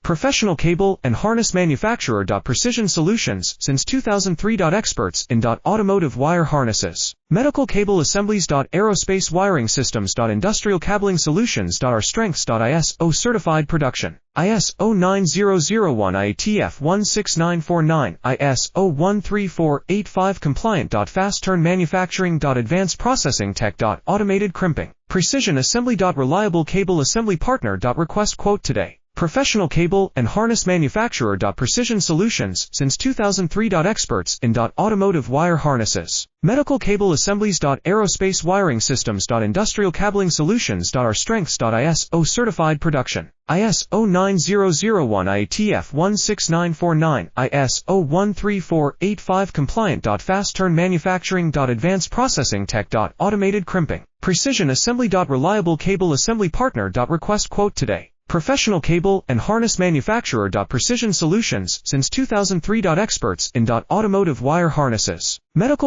Professional cable and harness manufacturer. Precision Solutions since 2003. Experts in automotive wire harnesses, medical cable assemblies. Aerospace wiring systems. Industrial cabling solutions. Our strengths. ISO certified production. ISO 9001 IATF 16949, ISO 13485 compliant. Fast turn manufacturing. Advanced processing tech. Automated crimping. Precision assembly. Reliable cable assembly partner. Request quote today. Professional cable and harness manufacturer. Precision Solutions since 2003. Experts in automotive wire harnesses, medical cable assemblies. Aerospace wiring systems. Industrial cabling solutions. Our strengths. ISO certified production. ISO 9001 IATF 16949, ISO 13485 compliant. Fast turn manufacturing. Advanced processing tech. Automated crimping. Precision assembly. Reliable cable assembly partner. Request quote today. Professional cable and harness manufacturer. Precision Solutions since 2003. Experts in automotive wire harnesses, medical